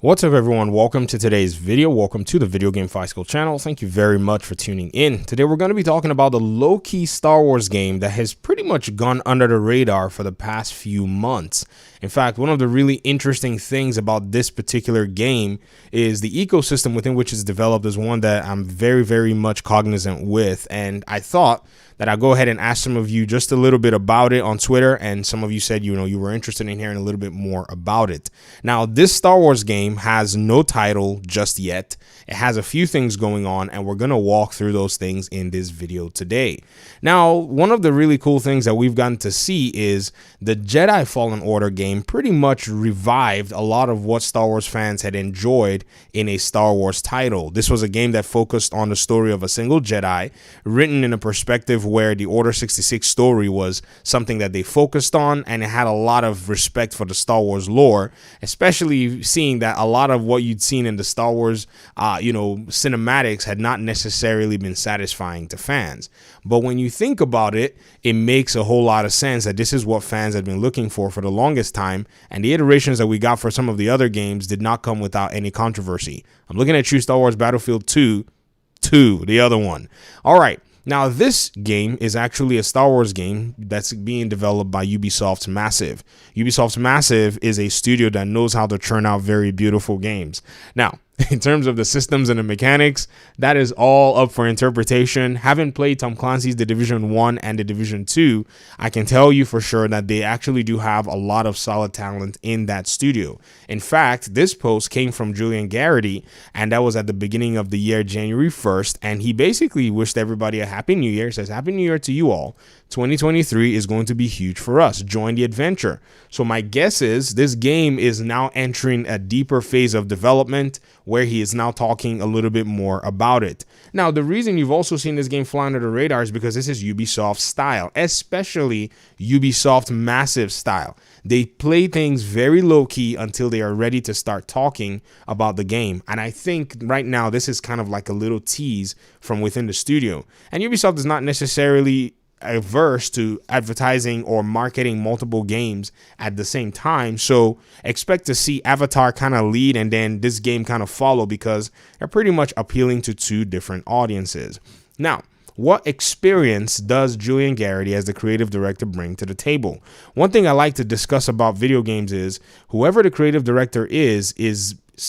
What's up, everyone? Welcome to today's video. Welcome to the Video Game Fight School channel. Thank you very much for tuning in. Today we're going to be talking about the low-key Star Wars game that has pretty much gone under the radar for the past few months. In fact, one of the really interesting things about this particular game is the ecosystem within which it's developed is one that I'm very much cognizant with, and I thought that I'll go ahead and ask some of you just a little bit about it on Twitter, and some of you said, you were interested in hearing a little bit more about it. Now, this Star Wars game has no title just yet. It has a few things going on, and we're going to walk through those things in this video today. Now, one of the really cool things that we've gotten to see is the Jedi Fallen Order game pretty much revived a lot of what Star Wars fans had enjoyed in a Star Wars title. This was a game that focused on the story of a single Jedi, written in a perspective where the Order 66 story was something that they focused on, and it had a lot of respect for the Star Wars lore, especially seeing that a lot of what you'd seen in the Star Wars cinematics had not necessarily been satisfying to fans. But when you think about it, it makes a whole lot of sense that this is what fans had been looking for the longest time, and the iterations that we got for some of the other games did not come without any controversy. I'm looking at you, Star Wars Battlefield 2, the other one. All right. Now, this game is actually a Star Wars game that's being developed by Ubisoft's Massive. Ubisoft's Massive is a studio that knows how to churn out very beautiful games. Now, in terms of the systems and the mechanics, that is all up for interpretation. Having played Tom Clancy's The Division 1 and The Division 2, I can tell you for sure that they actually do have a lot of solid talent in that studio. In fact, this post came from Julian Garrity, and that was at the beginning of the year, January 1st, and he basically wished everybody a Happy New Year. Says, Happy New Year to you all. 2023 is going to be huge for us. Join the adventure. So my guess is this game is now entering a deeper phase of development where he is now talking a little bit more about it. Now, the reason you've also seen this game fly under the radar is because this is Ubisoft style, especially Ubisoft Massive style. They play things very low key until they are ready to start talking about the game. And I think right now this is kind of like a little tease from within the studio. And Ubisoft is not necessarily averse to advertising or marketing multiple games at the same time, so expect to see Avatar kind of lead and then this game kind of follow, because they're pretty much appealing to two different audiences. Now, what experience does Julian Garrity as the creative director bring to the table? One thing I like to discuss about video games is whoever the creative director is,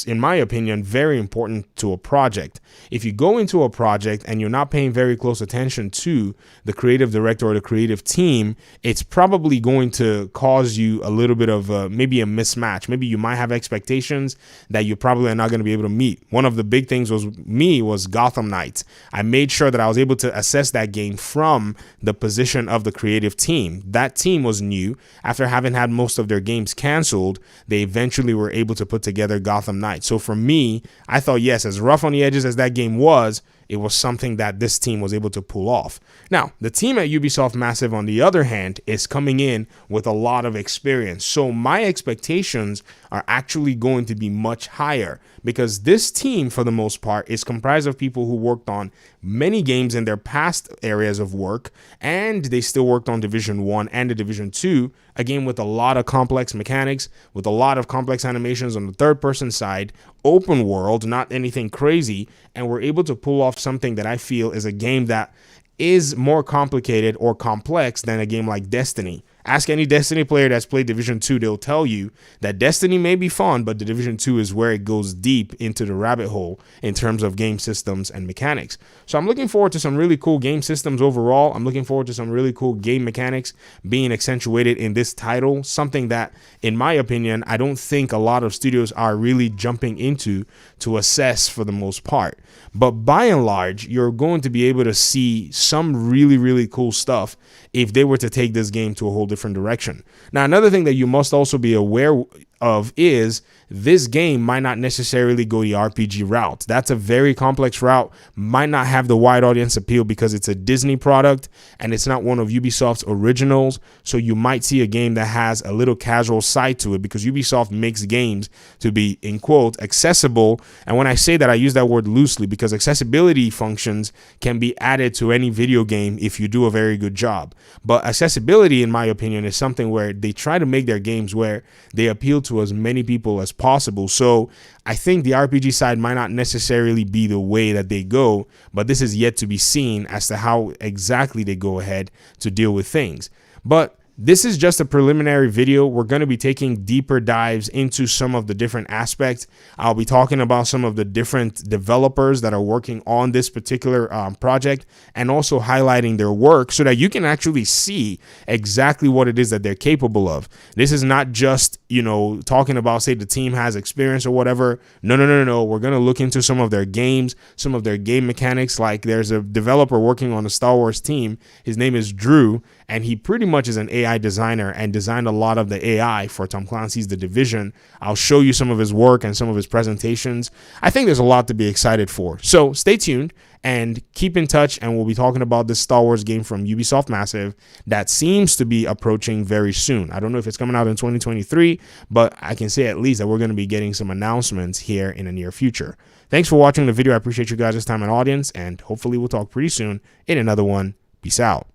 in my opinion, very important to a project. If you go into a project and you're not paying very close attention to the creative director or the creative team, it's probably going to cause you a little bit of maybe a mismatch. Maybe you might have expectations that you probably are not going to be able to meet. One of the big things was Gotham Knights. I made sure that I was able to assess that game from the position of the creative team. That team was new. After having had most of their games canceled, they eventually were able to put together Gotham Knights. So for me, I thought, yes, as rough on the edges as that game was, it was something that this team was able to pull off. Now, the team at Ubisoft Massive, on the other hand, is coming in with a lot of experience. So my expectations are actually going to be much higher, because this team, for the most part, is comprised of people who worked on many games in their past areas of work, and they still worked on Division 1 and the Division 2, a game with a lot of complex mechanics, with a lot of complex animations on the third-person side, open world, not anything crazy, and we're able to pull off something that I feel is a game that is more complicated or complex than a game like Destiny. Ask any Destiny player that's played Division 2, they'll tell you that Destiny may be fun, but the Division 2 is where it goes deep into the rabbit hole in terms of game systems and mechanics. So I'm looking forward to some really cool game systems overall. I'm looking forward to some really cool game mechanics being accentuated in this title, something that, in my opinion, I don't think a lot of studios are really jumping into to assess for the most part. But by and large, you're going to be able to see some really cool stuff if they were to take this game to a whole different direction. Now, another thing that you must also be aware of is this game might not necessarily go the RPG route. That's a very complex route, might not have the wide audience appeal because it's a Disney product and it's not one of Ubisoft's originals. So you might see a game that has a little casual side to it, because Ubisoft makes games to be, in quote, accessible. And when I say that, I use that word loosely, because accessibility functions can be added to any video game if you do a very good job. But accessibility, in my opinion, is something where they try to make their games where they appeal to as many people as possible. So I think the RPG side might not necessarily be the way that they go, but this is yet to be seen as to how exactly they go ahead to deal with things. But this is just a preliminary video. We're going to be taking deeper dives into some of the different aspects. I'll be talking about some of the different developers that are working on this particular project, and also highlighting their work so that you can actually see exactly what it is that they're capable of. This is not just, you know, talking about, say, the team has experience or whatever. No. We're going to look into some of their games, some of their game mechanics. Like, there's a developer working on the Star Wars team. His name is Drew, and he pretty much is an AI designer and designed a lot of the AI for Tom Clancy's The Division. I'll show you some of his work and some of his presentations. I think there's a lot to be excited for. So stay tuned and keep in touch, and we'll be talking about this Star Wars game from Ubisoft Massive that seems to be approaching very soon. I don't know if it's coming out in 2023, but I can say at least that we're going to be getting some announcements here in the near future. Thanks for watching the video. I appreciate you guys' time and audience, and hopefully we'll talk pretty soon in another one. Peace out.